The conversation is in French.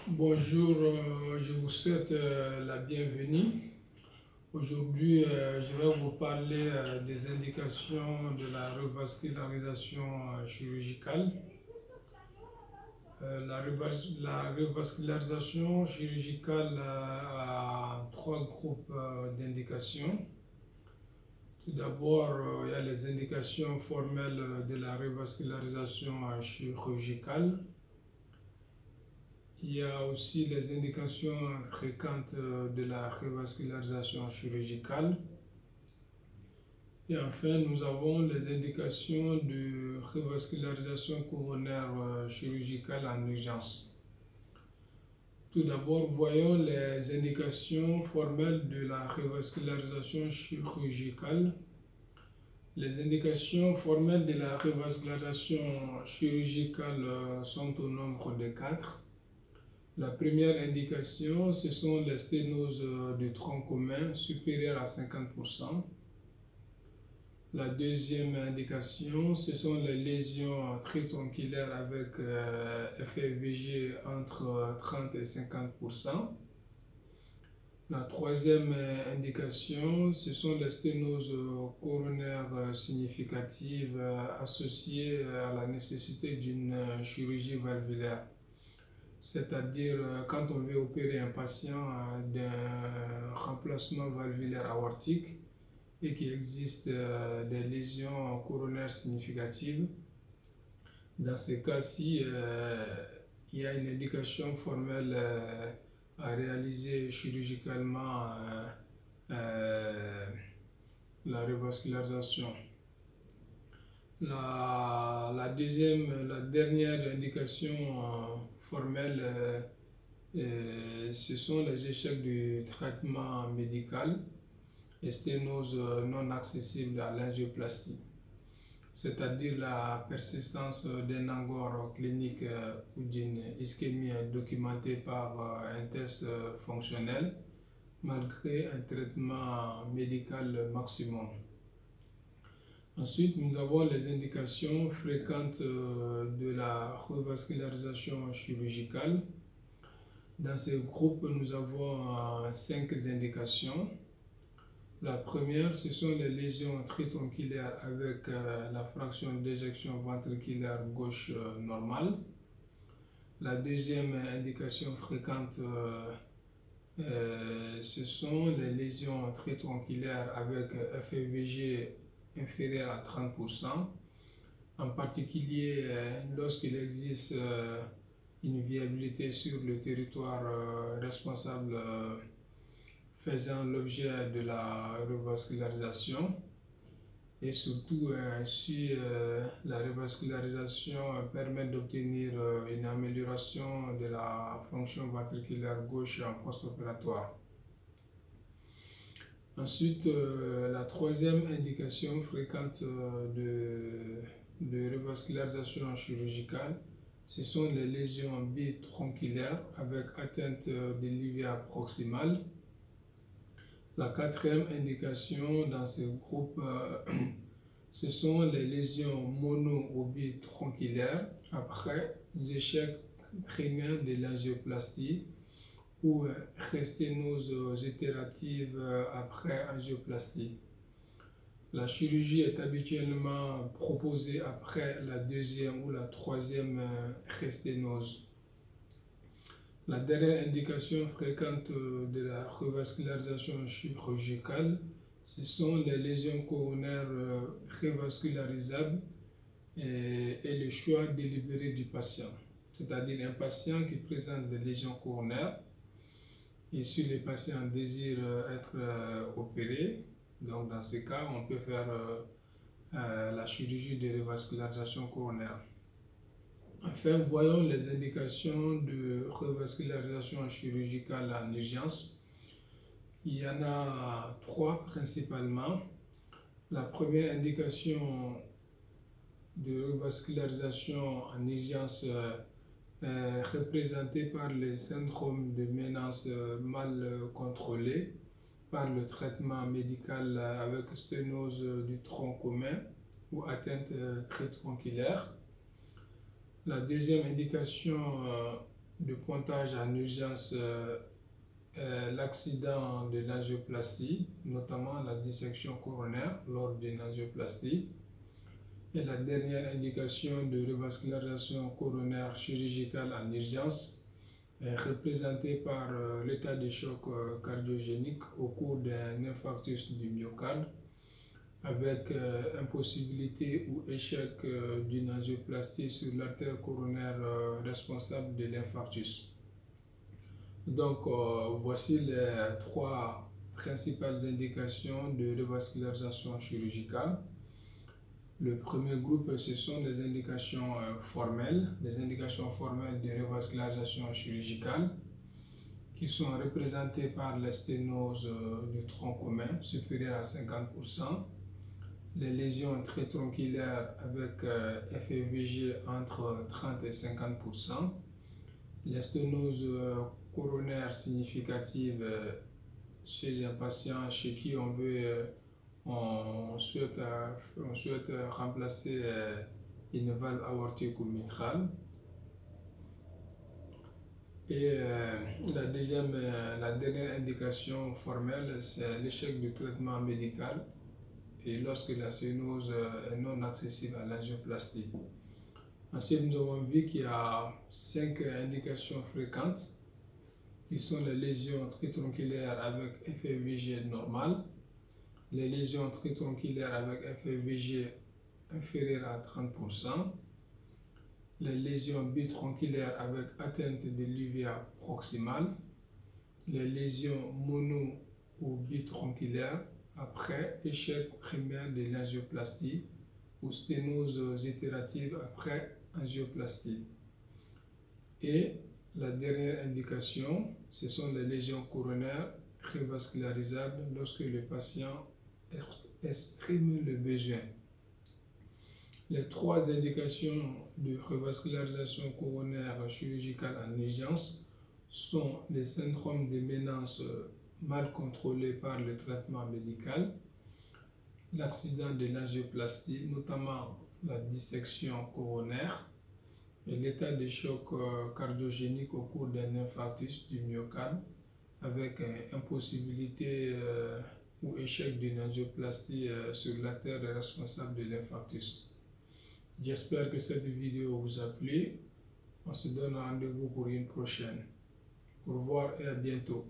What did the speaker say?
Bonjour, je vous souhaite la bienvenue. Aujourd'hui, je vais vous parler des indications de la revascularisation chirurgicale. La revascularisation chirurgicale a trois groupes d'indications. Tout d'abord, il y a les indications formelles de la revascularisation chirurgicale. Il y a aussi les indications fréquentes de la revascularisation chirurgicale. Et enfin, nous avons les indications de revascularisation coronaire chirurgicale en urgence. Tout d'abord, voyons les indications formelles de la revascularisation chirurgicale. Les indications formelles de la revascularisation chirurgicale sont au nombre de 4. La première indication, ce sont les sténoses du tronc commun supérieures à 50%. La deuxième indication, ce sont les lésions tritronculaires avec FFVG entre 30 et 50%. La troisième indication, ce sont les sténoses coronaires significatives associées à la nécessité d'une chirurgie valvulaire. C'est-à-dire quand on veut opérer un patient d'un remplacement valvulaire aortique et qu'il existe des lésions coronaires significatives. Dans ce cas-ci, il y a une indication formelle à réaliser chirurgicalement la revascularisation. La dernière indication formelle, ce sont les échecs du traitement médical et sténose non accessible à l'angioplastie, c'est-à-dire la persistance d'un angor clinique ou d'une ischémie documentée par un test fonctionnel malgré un traitement médical maximum. Ensuite, nous avons les indications fréquentes de la revascularisation chirurgicale. Dans ce groupe, nous avons 5 indications. La première, ce sont les lésions tritronculaires avec la fraction d'éjection ventriculaire gauche normale. La deuxième indication fréquente, ce sont les lésions tritronculaires avec FEVG inférieur à 30%, en particulier lorsqu'il existe une viabilité sur le territoire responsable faisant l'objet de la revascularisation, et surtout si la revascularisation permet d'obtenir une amélioration de la fonction ventriculaire gauche en post-opératoire. Ensuite, la troisième indication fréquente de revascularisation chirurgicale, ce sont les lésions bitronculaires avec atteinte de l'ivia proximale. La quatrième indication dans ce groupe, ce sont les lésions mono ou bitronculaires après échecs primaires de l'angioplastie ou sténose itérative après angioplastie. La chirurgie est habituellement proposée après la deuxième ou la troisième sténose. La dernière indication fréquente de la revascularisation chirurgicale, ce sont les lésions coronaires revascularisables et le choix délibéré du patient. C'est-à-dire un patient qui présente des lésions coronaires. Et si le patient désire être opéré, donc dans ce cas, on peut faire la chirurgie de revascularisation coronaire. Enfin, voyons les indications de revascularisation chirurgicale en urgence. Il y en a 3 principalement. La première indication de revascularisation en urgence représentée par le syndrome de Ménance mal contrôlé par le traitement médical avec sténose du tronc commun ou atteinte tritronculaire. La deuxième indication de pointage en urgence l'accident de l'angioplastie, notamment la dissection coronaire lors d'une angioplastie. Et la dernière indication de revascularisation coronaire chirurgicale en urgence est représentée par l'état de choc cardiogénique au cours d'un infarctus du myocarde, avec impossibilité ou échec d'une angioplastie sur l'artère coronaire responsable de l'infarctus. Donc, voici les 3 principales indications de revascularisation chirurgicale. Le premier groupe, ce sont les indications formelles, les indications formelles de revascularisation chirurgicale, qui sont représentées par la sténose du tronc commun supérieure à 50%, les lésions tritronquilaires avec FEVG entre 30 et 50%, les sténoses coronaire significative chez un patient chez qui on souhaite remplacer une valve aortique ou mitrale. Et la dernière indication formelle, c'est l'échec du traitement médical et lorsque la sténose est non accessible à l'angioplastie. Ensuite, nous avons vu qu'il y a 5 indications fréquentes qui sont les lésions tritronquilaires avec FEVG normal, les lésions tritronquilaires avec FEVG inférieur à 30%, les lésions bitronquilaires avec atteinte de l'uvea proximale, les lésions mono ou bitronquilaires après échec primaire de l'angioplastie ou sténose itérative après angioplastie. Et la dernière indication, ce sont les lésions coronaires revascularisables lorsque le patient exprime le besoin. Les 3 indications de revascularisation coronaire chirurgicale en urgence sont les syndromes de Ménance mal contrôlés par le traitement médical, l'accident de l'angioplastie, notamment la dissection coronaire, et l'état de choc cardiogénique au cours d'un infarctus du myocarde avec impossibilité ou échec d'une angioplastie sur l'artère responsable de l'infarctus. J'espère que cette vidéo vous a plu. On se donne rendez-vous pour une prochaine. Au revoir et à bientôt.